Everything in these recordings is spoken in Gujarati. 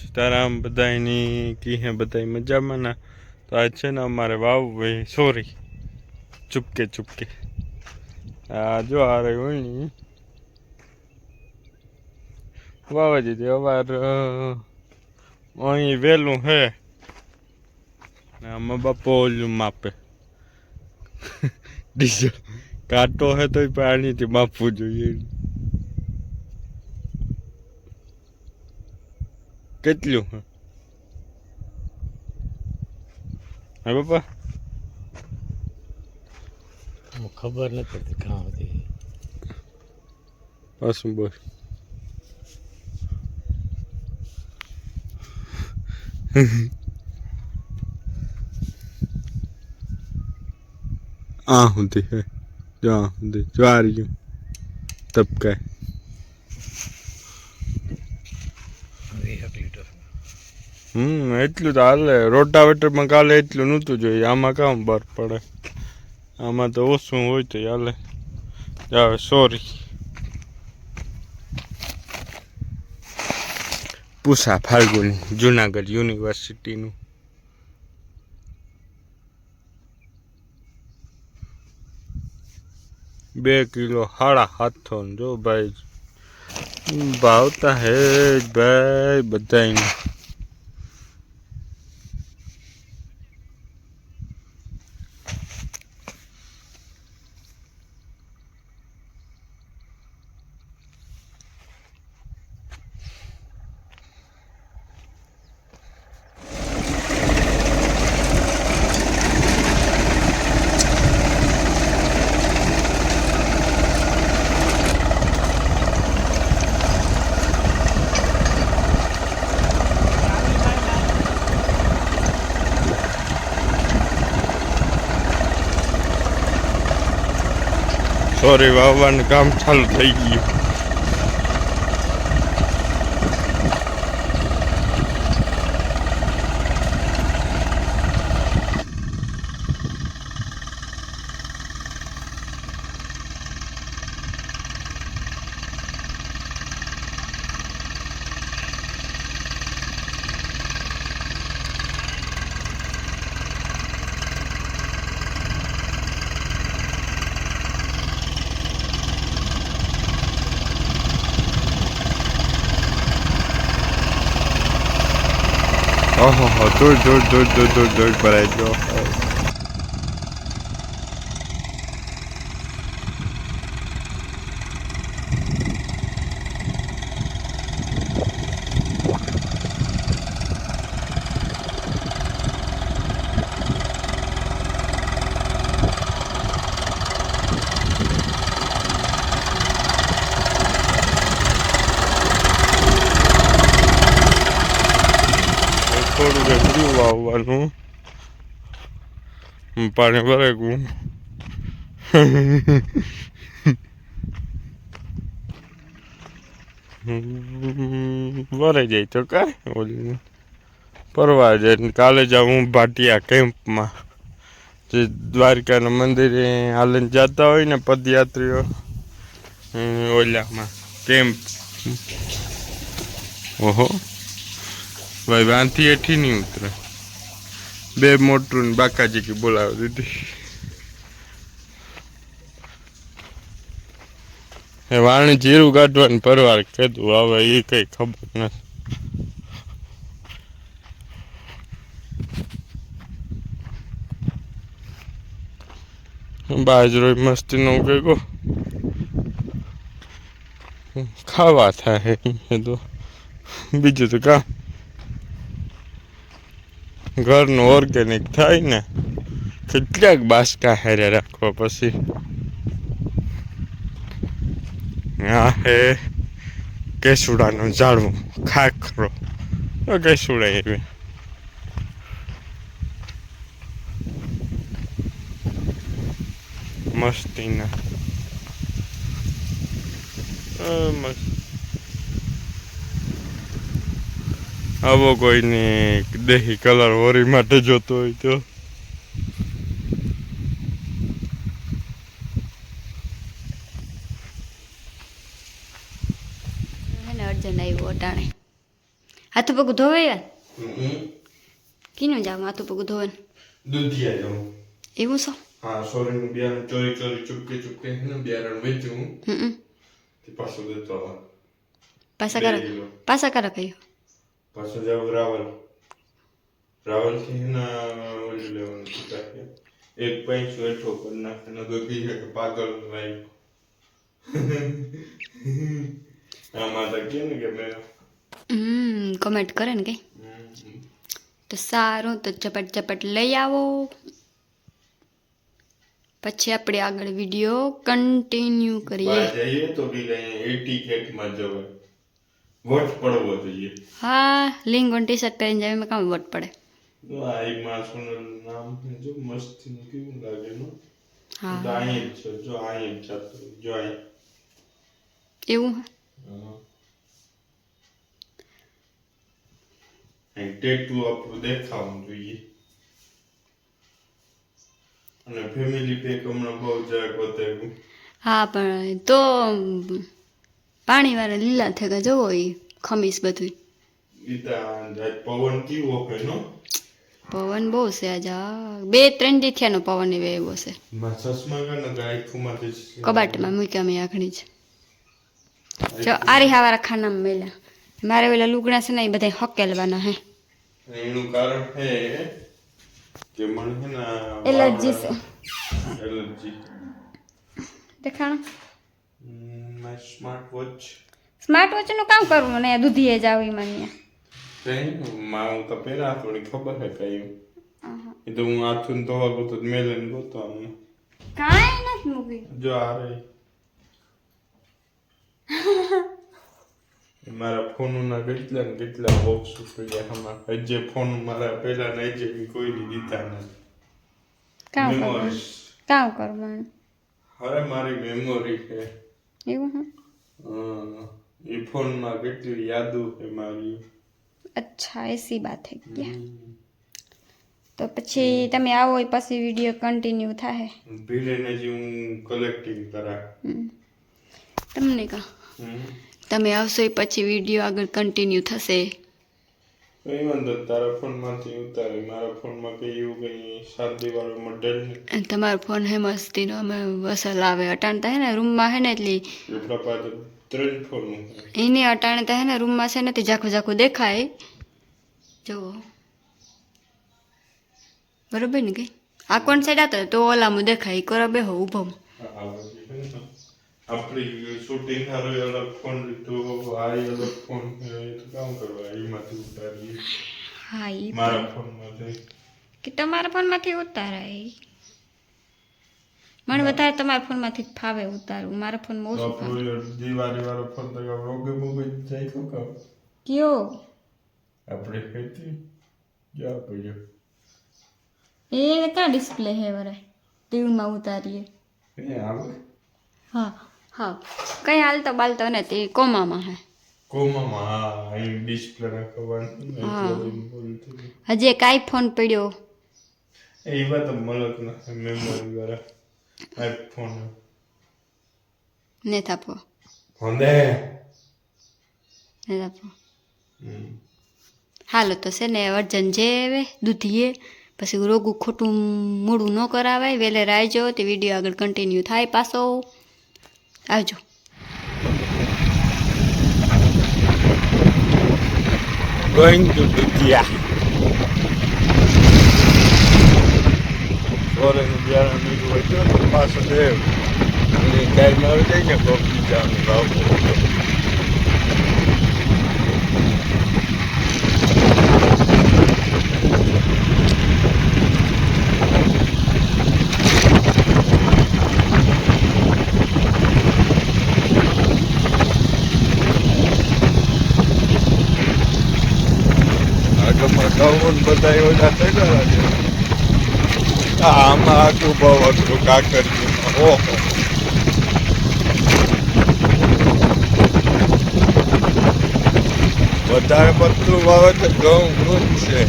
સીતારામ બધાયની કી હે બધાય મજામાં ના તો આજ છે ને અમારે વાવ ભાઈ સોરી ચૂપકે ચૂપકે આ જો આ રહ્યું હોય ને વાવા દીધી અવાર અહીં વહેલું હે આમાં બાપો ઓલું માપે ડીઝલ કાંટો હે તો પાણીથી માપવું જોઈએ કેટલું હે બાપા ખબર નથી પડતી કાં હતી પાછું બોલ આ સુધી હે જો આ સુધી જો આ રહ્યું તબકાય 1 લીટર એટલું તો હાલે રોટાવેટરમાં કાલે એટલું નહોતું જોઈએ આમાં કામ બહાર પડે આમાં તો ઓછું હોય તો હાલે જાવે સોરી પૂસા ફાલ્ગુની જુનાગઢ યુનિવર્સિટીનું 2 કિલો 750 જો ભાઈ ભાવતા હે ભાઈ બધાને સોરી વાવવાનું કામ ચાલુ થઈ ગયું ઓહો દૂર ભરાઈ ગયો થોડું ગયું વાવવાનું પાણી ભરાઈ ગયું ભરાઈ જાય તો કાંઈ ઓલી પરવા જાય કાલે જાઉં હું ભાટિયા કેમ્પમાં જે દ્વારકાના મંદિરે હાલીને જતા હોય ને પદયાત્રીઓ ઓલામાં કેમ્પ ઓહો ભાઈ વાંથી એઠી નહીં ઉતરે 2 મોટરું ને બાકાજી કે બોલાવી દીધી એ વાણી જીરું કાઢવાનું પરવાર કીધું હવે એ કઈ ખબર નથી બાજરો મસ્તી નો ગયો ખાવા થાય તો બીજું તો કામ ઘરનું ઓર્ગેનિક થાય ને કેટલાક બાસકા હારે રાખવા પછી આ હે કેસુડાનું ઝાડવું ખાખરો કેસુડા એવી મસ્તીના મસ્ત આવો કોઈને દેહી કલર હોરી માટે જોતો હોય તો અર્જુન આવ્યો અટાણે હાથું પગું ધોવાય કીનું જાવ હાથું પગું ધોવાનું દૂધિયા જાઉં એવું છો હા સોરીનું બિયારણ ચોરી ચોરી ચૂપકે ચૂપકે છે ને બિયારણ વેચ્યું હમ તે પાછું દેતો આવે પાછા 2 કરો કિલો પાછા કરો કયો પાછું જાવ રાવલથી એના ઓલું લેવાનું ચૂકાય એક પૈસો એઠો કરી નાખે ને તો કહે કે પાગલ લાઈફ આમાં તો કે ને કે મેં કમેન્ટ કરે ને કઈ તો સારું તો ઝપટ ઝપટ લઈ આવો પછી આપણે આગળ વિડીયો કન્ટિન્યુ કરીએ બહાર જઈએ તો બી કઈ એટીકેટમાં જવાય વોટ પડવો જોઈએ હા લિંગોન ટી શર્ટ પહેરીને જાય એમાં કામ વટ પડે તો આ એક માણસોનું નામ છે જો મસ્તી નું કેવું લાગે નો હા તો અહીં જ છે જો અહીં જ છે જો અહીં એવું અહીં ટેટુ આપણું દેખાવું જોઈએ અને ફેમિલી પેક હમણાં બહુ જરાક બતાવ્યું હા પણ તો પાણીવાળા લીલા થયા જવો એ ખમીસ બધું ગીતા પવન કેવો હોય નો પવન બહુ છે આજે 2-3 દી થયાનો પવન એવો એવો છે ચશ્મા કે ને આખુંમાંથી કબાટમાં મૂક્યા મેં આખણી જ જો આરી હાવાળા ખાનામાં મેલા મારે ઓલા લુગડા છે ને એ બધા હકેલવાના હે એનું કારણ છે કે મને છે ને એલર્જી છે એલર્જી દેખાણ માય સ્માર્ટ વોચ સ્માર્ટ વોચનું કામ કરવું મને દૂધીએ જાવ એમાં કઈ હું તો પહેલા થોડી ખબર છે કઈ એ તો હું હાથું ધોવા ગયો તો મેલન ગોતો આમને કાંઈ નથી મૂકી જો આ રહી મારા ફોનના કેટલા ને કેટલા બોક્સ ઉપડ્યા હમણાં હજે ફોન મારા પહેલા નહીં જે કોઈ દીધા નથી કામ કરવું મેમોરીઝ કામ કરવાનું અરે મારી મેમોરી છે એવું હે એ ફોનમાં કેટલી યાદો છે મારી અચ્છા એસી બાત હે ક્યાં તો પછી તમે આવો એ પછી વિડીયો કન્ટિન્યુ થાય ભીડેને જે હું કલેક્ટિંગ કરા તમને કહા તમે આવશો એ પછી વિડીયો આગળ કન્ટિન્યુ થશે કઈ વાંધો તારા ફોનમાંથી ઉતારી મારા ફોનમાં કઈ એવું કઈ શાંતિવાળો મોડેલ અને તમારો ફોન હે મસ્તીનો અમે વસલ આવે અટાણતા હે ને રૂમમાં હે ને એટલી એટલા પાસે 3 ફોન એને અટાણતા હે ને રૂમમાં છે ને તે ઝાખું ઝાખું દેખાય જુઓ બરોબર ને કઈ આ કોણ સાઈડ આવતો તો ઓલામાં દેખાય કરો બેહો ઊભો આપણી શૂટિંગ હારું અલગ ફોન લીધો આ અલગ ફોન તો કામ કરવા એમાંથી ઉતારીએ હા એ મારા ફોનમાંથી કે તમારા ફોનમાંથી ઉતારાય મને વધારે તમારા ફોનમાંથી જ ફાવે ઉતારવું મારા ફોનમાં ઓછું ફાવે દિવાળી વાળો ફોન તો રોગે મોગે જાય તો કામ કયો આપણે ખેતી જા પડ્યો એ ક્યાં ડિસ્પ્લે હે વરે ટીવીમાં ઉતારીએ એ આવે હા હા કઈ હાલતો બાલતો ને તે કોમામાં હે કોમામાં હા અહીં ડિસ્પ્લે નાખવાનું હા હજી એક આઈફોન પડ્યો એ વાત મલક ના મેમોરી વાળા આઈફોન ને થાપો હોંદે ને થાપો હાલો તો છે ને અર્જન જે હવે દૂધીએ પછી રોગું ખોટું મોડું ન કરાવાય વહેલે આવજો તે વિડીયો આગળ કન્ટિન્યુ થાય પાછો આવજો going to Dutia Orang biara minggu itu pas dia ini kayak mau dia kopi jangan tahu Kawan berdaya dah tidak lagi. Ama aku bawa tu kakak ni. Oh. Berdaya betul bawa tu kau kunci.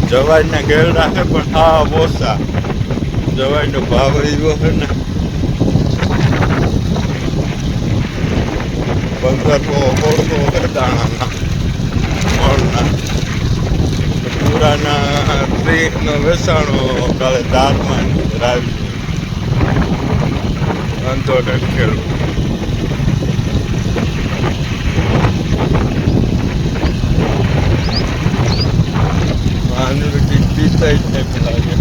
Jawabnya gelap, but bosa. દવાઈનો ભાવ એવો છે ને 1500 દાણાના મળના પુરાના ટ્રેનનો વેસાણો કાલે દારમાં રાવી વાંધો નથી ખેડૂત આનું પીતા જ નહીં લાગે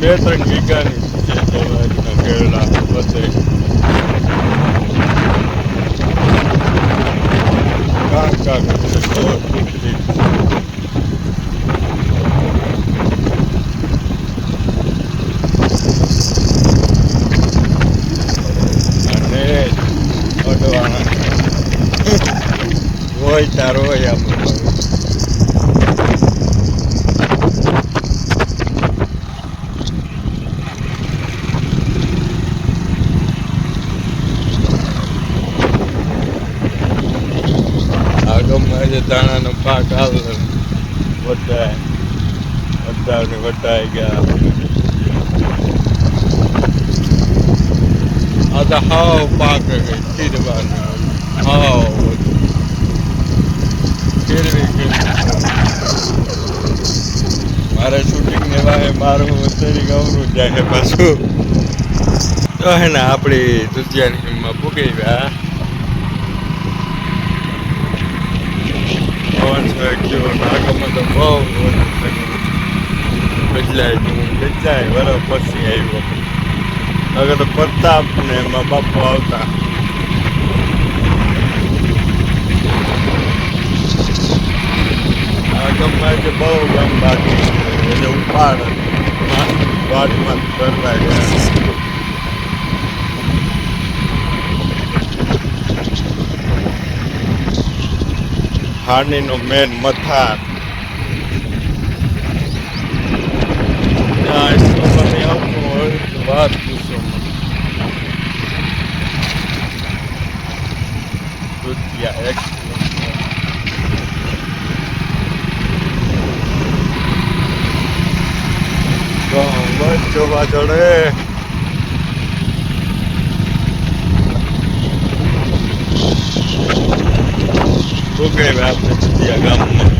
બે ત્રણ વીઘાની છે દવાઈના કેળા બધે કાંક અને અડવાના હોય તાર હોય આમ ગમે દાણાનો પાક આવે વટાઈ ગયા આ તો હાવ પાક ખીરવાનું હાવ ખીરવી મારે શૂટિંગ ને વાહે મારું અત્યારે ગૌરું જાય પાછું તો હે ને આપણી દુધિયાની પૂગી ગયા નાગમાં તો બહુ બદલાય બરાબર પછી આવ્યો હવે તો પ્રતાપ ને એમાં બાપુ આવતા આગમમાં જે બહુ ગમ બાકી એટલે ઉપાડ વાટમાં કરવા ગયા હાનીનો મેન મથાર આવતું હોય તો વાત પૂછો દુધિયા બસ જોવા જોડે શું કહેવાય આપણે દુધિયા ગામમાં